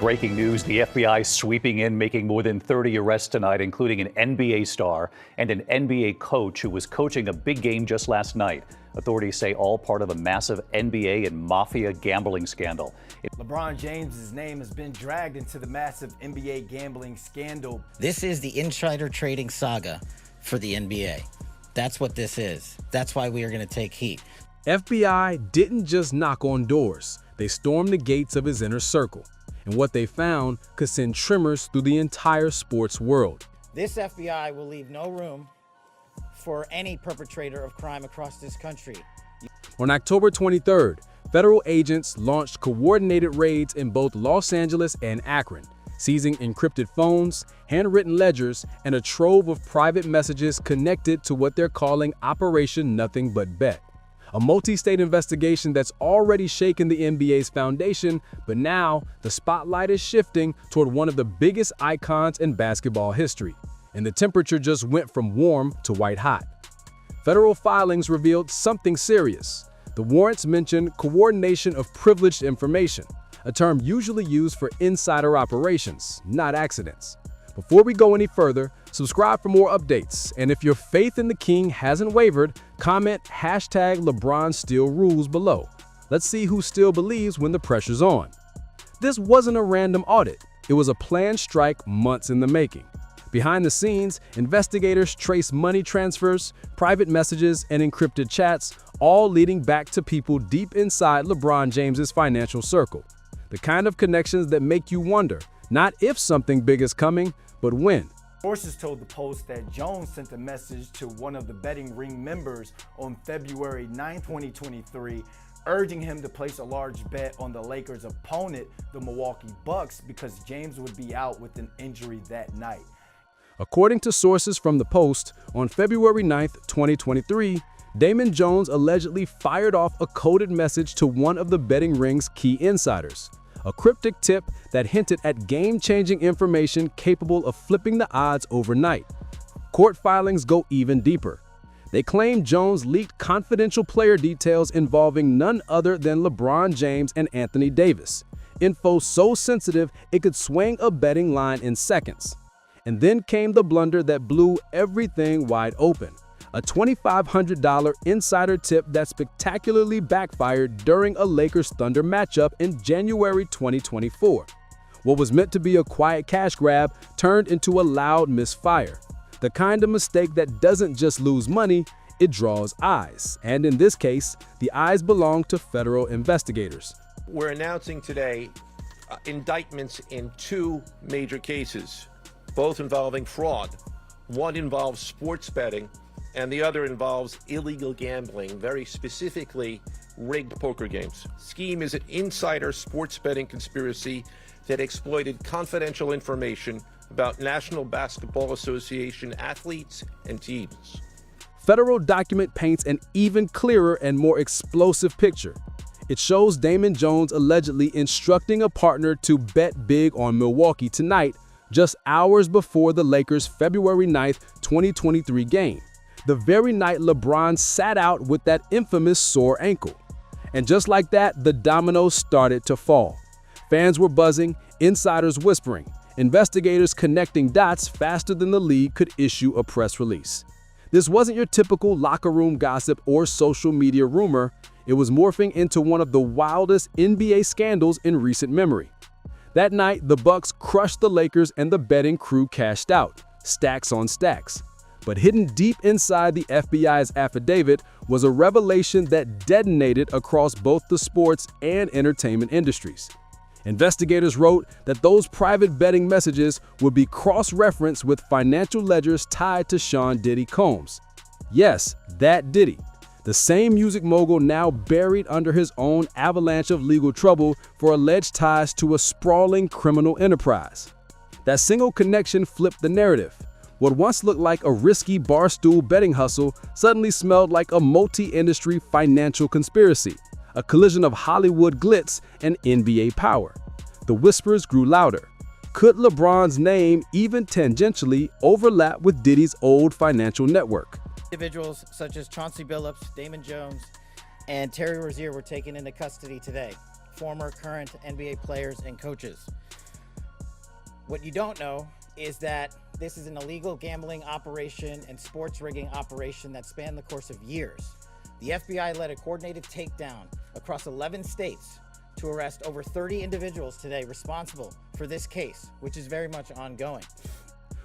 breaking news. The FBI sweeping in, making more than 30 arrests tonight, including an NBA star and an NBA coach who was coaching a big game just last night. Authorities say all part of a massive NBA and mafia gambling scandal. LeBron James' name has been dragged into the massive NBA gambling scandal. This is the insider trading saga for the NBA. That's what this is. That's why we are going to take heat. FBI didn't just knock on doors. They stormed the gates of his inner circle. And what they found could send tremors through the entire sports world. This FBI will leave no room for any perpetrator of crime across this country. On October 23rd, federal agents launched coordinated raids in both Los Angeles and Akron, seizing encrypted phones, handwritten ledgers, and a trove of private messages connected to what they're calling Operation Nothing But Bet. A multi-state investigation that's already shaken the NBA's foundation, but now the spotlight is shifting toward one of the biggest icons in basketball history, and the temperature just went from warm to white hot. Federal filings revealed something serious. The warrants mentioned coordination of privileged information, a term usually used for insider operations, not accidents. Before we go any further, subscribe for more updates, and if your faith in the king hasn't wavered, comment #LeBron still rules below. Let's see who still believes when the pressure's on. This wasn't a random audit. It was a planned strike months in the making. Behind the scenes, investigators trace money transfers, private messages, and encrypted chats, all leading back to people deep inside LeBron James's financial circle. The kind of connections that make you wonder, not if something big is coming, but when. Sources told the Post that Jones sent a message to one of the betting ring members on February 9, 2023, urging him to place a large bet on the Lakers' opponent, the Milwaukee Bucks, because James would be out with an injury that night. According to sources from the Post, on February 9, 2023, Damon Jones allegedly fired off a coded message to one of the betting ring's key insiders, a cryptic tip that hinted at game-changing information capable of flipping the odds overnight. Court filings go even deeper. They claim Jones leaked confidential player details involving none other than LeBron James and Anthony Davis, info so sensitive it could swing a betting line in seconds. And then came the blunder that blew everything wide open. A $2,500 insider tip that spectacularly backfired during a Lakers-Thunder matchup in January 2024. What was meant to be a quiet cash grab turned into a loud misfire. The kind of mistake that doesn't just lose money, it draws eyes. And in this case, the eyes belong to federal investigators. We're announcing today indictments in two major cases, both involving fraud. One involves sports betting, and the other involves illegal gambling, very specifically rigged poker games. Scheme is an insider sports betting conspiracy that exploited confidential information about National Basketball Association athletes and teams. Federal document paints an even clearer and more explosive picture. It shows Damon Jones allegedly instructing a partner to bet big on Milwaukee tonight, just hours before the Lakers' February 9, 2023 game. The very night LeBron sat out with that infamous sore ankle. And just like that, the dominoes started to fall. Fans were buzzing, insiders whispering, investigators connecting dots faster than the league could issue a press release. This wasn't your typical locker room gossip or social media rumor. It was morphing into one of the wildest NBA scandals in recent memory. That night, the Bucks crushed the Lakers and the betting crew cashed out, stacks on stacks. But hidden deep inside the FBI's affidavit was a revelation that detonated across both the sports and entertainment industries. Investigators wrote that those private betting messages would be cross-referenced with financial ledgers tied to Sean Diddy Combs. Yes, that Diddy, the same music mogul now buried under his own avalanche of legal trouble for alleged ties to a sprawling criminal enterprise. That single connection flipped the narrative. What once looked like a risky barstool betting hustle suddenly smelled like a multi-industry financial conspiracy, a collision of Hollywood glitz and NBA power. The whispers grew louder. Could LeBron's name even tangentially overlap with Diddy's old financial network? Individuals such as Chauncey Billups, Damon Jones, and Terry Rozier were taken into custody today, former current NBA players and coaches. What you don't know is that this is an illegal gambling operation and sports rigging operation that spanned the course of years. The FBI led a coordinated takedown across 11 states to arrest over 30 individuals today responsible for this case, which is very much ongoing.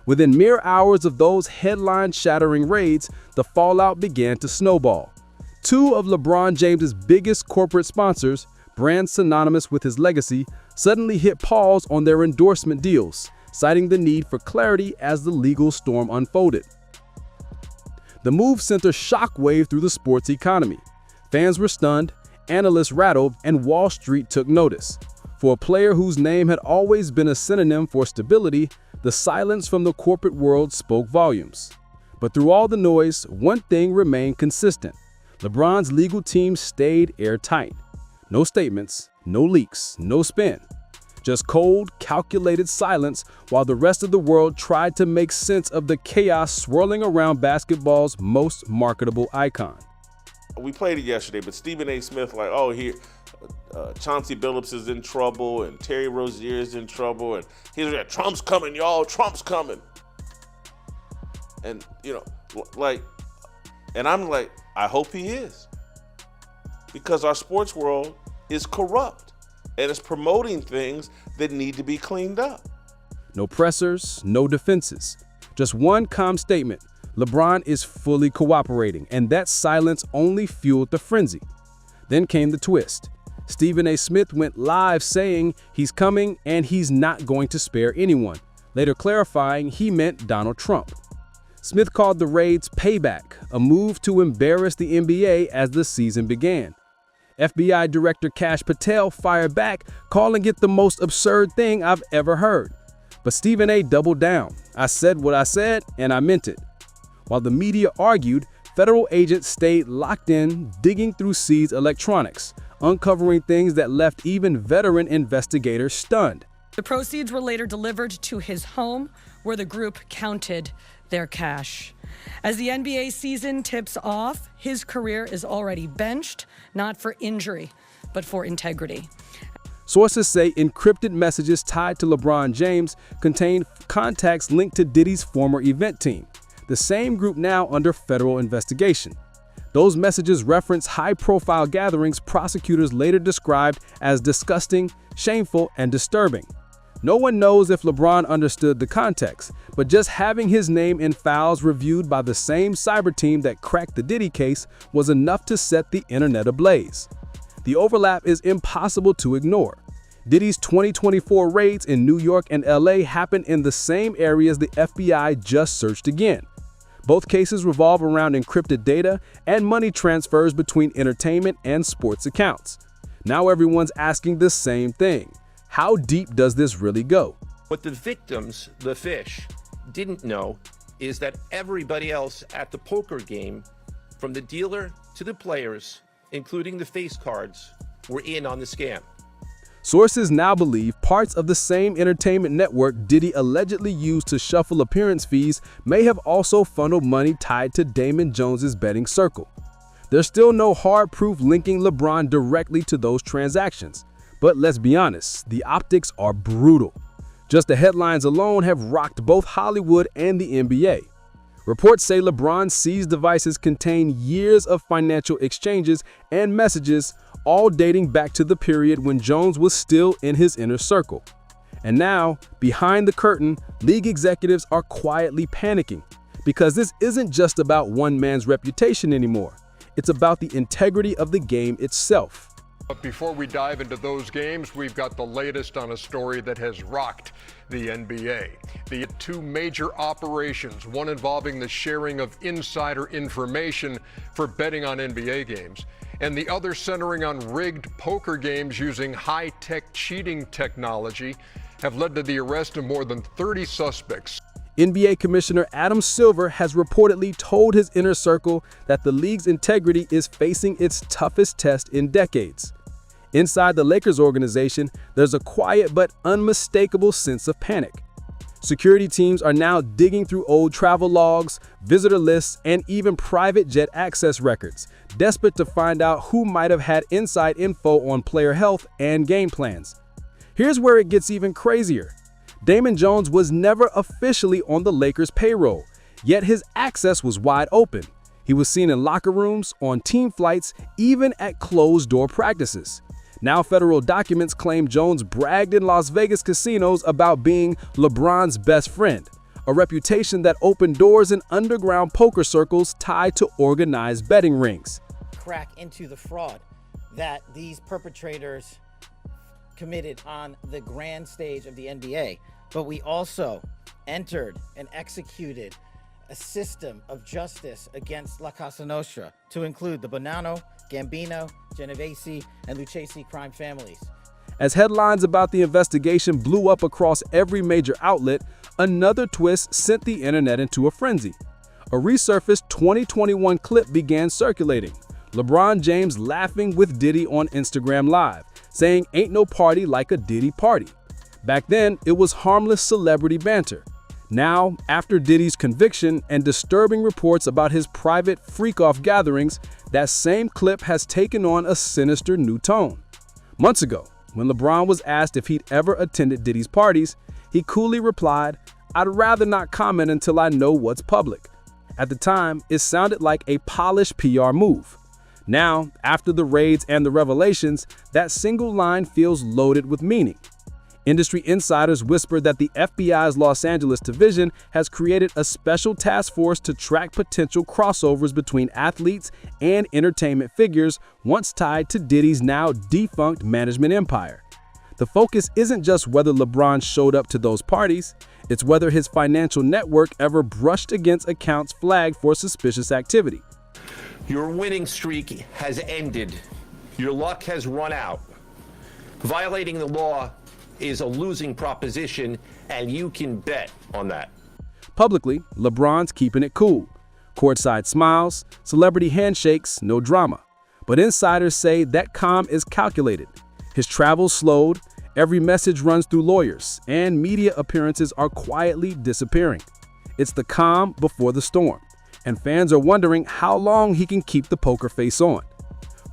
Within mere hours of those headline-shattering raids, the fallout began to snowball. Two of LeBron James's biggest corporate sponsors, brands synonymous with his legacy, suddenly hit pause on their endorsement deals, citing the need for clarity as the legal storm unfolded. The move sent a shockwave through the sports economy. Fans were stunned, analysts rattled, and Wall Street took notice. For a player whose name had always been a synonym for stability, the silence from the corporate world spoke volumes. But through all the noise, one thing remained consistent. LeBron's legal team stayed airtight. No statements, no leaks, no spin. Just cold, calculated silence while the rest of the world tried to make sense of the chaos swirling around basketball's most marketable icon. We played it yesterday, but Stephen A. Smith, like, oh, here, Chauncey Billups is in trouble, and Terry Rozier is in trouble, and he's like, Trump's coming, y'all, Trump's coming. And, you know, like, and I'm like, I hope he is. Because our sports world is corrupt, and it's promoting things that need to be cleaned up. No pressers, no defenses. Just one calm statement. LeBron is fully cooperating, and that silence only fueled the frenzy. Then came the twist. Stephen A. Smith went live saying he's coming and he's not going to spare anyone, later clarifying he meant Donald Trump. Smith called the raids payback, a move to embarrass the NBA as the season began. FBI Director Kash Patel fired back, calling it the most absurd thing I've ever heard. But Stephen A. doubled down. I said what I said, and I meant it. While the media argued, federal agents stayed locked in, digging through Seed's electronics, uncovering things that left even veteran investigators stunned. The proceeds were later delivered to his home, where the group counted their cash. As the NBA season tips off, his career is already benched, not for injury, but for integrity. Sources say encrypted messages tied to LeBron James contained contacts linked to Diddy's former event team, the same group now under federal investigation. Those messages reference high-profile gatherings prosecutors later described as disgusting, shameful, and disturbing. No one knows if LeBron understood the context, but just having his name in files reviewed by the same cyber team that cracked the Diddy case was enough to set the internet ablaze. The overlap is impossible to ignore. Diddy's 2024 raids in New York and LA happened in the same areas the FBI just searched again. Both cases revolve around encrypted data and money transfers between entertainment and sports accounts. Now everyone's asking the same thing. How deep does this really go? What the victims, the fish, didn't know is that everybody else at the poker game, from the dealer to the players, including the face cards, were in on the scam. Sources now believe parts of the same entertainment network Diddy allegedly used to shuffle appearance fees may have also funneled money tied to Damon Jones's betting circle. There's still no hard proof linking LeBron directly to those transactions. But let's be honest, the optics are brutal. Just the headlines alone have rocked both Hollywood and the NBA. Reports say LeBron's seized devices contain years of financial exchanges and messages, all dating back to the period when Jones was still in his inner circle. And now, behind the curtain, league executives are quietly panicking, because this isn't just about one man's reputation anymore. It's about the integrity of the game itself. But before we dive into those games, we've got the latest on a story that has rocked the NBA. The two major operations, one involving the sharing of insider information for betting on NBA games, and the other centering on rigged poker games using high-tech cheating technology, have led to the arrest of more than 30 suspects. NBA Commissioner Adam Silver has reportedly told his inner circle that the league's integrity is facing its toughest test in decades. Inside the Lakers organization, there's a quiet but unmistakable sense of panic. Security teams are now digging through old travel logs, visitor lists, and even private jet access records, desperate to find out who might have had inside info on player health and game plans. Here's where it gets even crazier. Damon Jones was never officially on the Lakers' payroll, yet his access was wide open. He was seen in locker rooms, on team flights, even at closed-door practices. Now federal documents claim Jones bragged in Las Vegas casinos about being LeBron's best friend, a reputation that opened doors in underground poker circles tied to organized betting rings. Crack into the fraud that these perpetrators committed on the grand stage of the NBA. But we also entered and executed a system of justice against La Casa Nostra to include the Bonanno, Gambino, Genovese, and Lucchese crime families. As headlines about the investigation blew up across every major outlet, another twist sent the internet into a frenzy. A resurfaced 2021 clip began circulating. LeBron James laughing with Diddy on Instagram Live, saying ain't no party like a Diddy party. Back then, it was harmless celebrity banter. Now, after Diddy's conviction and disturbing reports about his private freak-off gatherings, that same clip has taken on a sinister new tone. Months ago, when LeBron was asked if he'd ever attended Diddy's parties, he coolly replied, "I'd rather not comment until I know what's public." At the time, it sounded like a polished PR move. Now, after the raids and the revelations, that single line feels loaded with meaning. Industry insiders whispered that the FBI's Los Angeles division has created a special task force to track potential crossovers between athletes and entertainment figures once tied to Diddy's now defunct management empire. The focus isn't just whether LeBron showed up to those parties, it's whether his financial network ever brushed against accounts flagged for suspicious activity. Your winning streak has ended. Your luck has run out. Violating the law is a losing proposition, and you can bet on that. Publicly, LeBron's keeping it cool. Courtside smiles, celebrity handshakes, no drama. But insiders say that calm is calculated. His travel slowed, every message runs through lawyers, and media appearances are quietly disappearing. It's the calm before the storm, and fans are wondering how long he can keep the poker face on.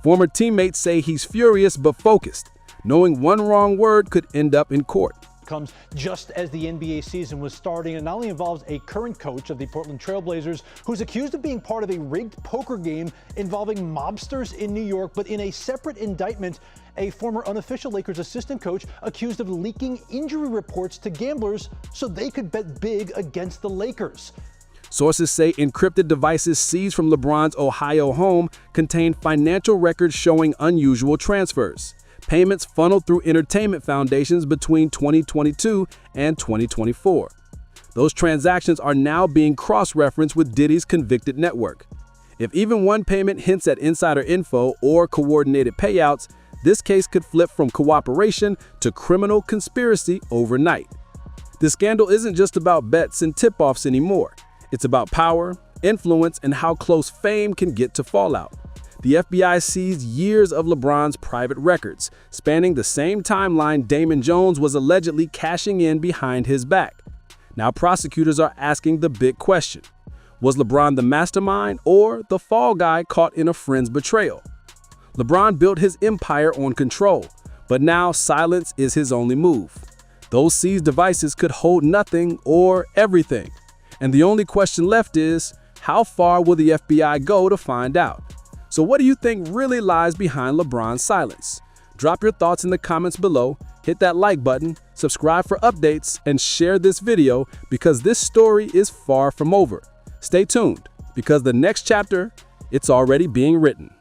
Former teammates say he's furious but focused, knowing one wrong word could end up in court. Comes just as the NBA season was starting, and not only involves a current coach of the Portland Trail Blazers who's accused of being part of a rigged poker game involving mobsters in New York, but in a separate indictment, a former unofficial Lakers assistant coach accused of leaking injury reports to gamblers so they could bet big against the Lakers. Sources say encrypted devices seized from LeBron's Ohio home contained financial records showing unusual transfers. Payments funneled through entertainment foundations between 2022 and 2024. Those transactions are now being cross-referenced with Diddy's convicted network. If even one payment hints at insider info or coordinated payouts, this case could flip from cooperation to criminal conspiracy overnight. The scandal isn't just about bets and tip-offs anymore. It's about power, influence, and how close fame can get to fallout. The FBI seized years of LeBron's private records, spanning the same timeline Damon Jones was allegedly cashing in behind his back. Now prosecutors are asking the big question: was LeBron the mastermind or the fall guy caught in a friend's betrayal? LeBron built his empire on control, but now silence is his only move. Those seized devices could hold nothing or everything. And the only question left is, how far will the FBI go to find out? So what do you think really lies behind LeBron's silence? Drop your thoughts in the comments below, hit that like button, subscribe for updates, and share this video because this story is far from over. Stay tuned, because the next chapter, it's already being written.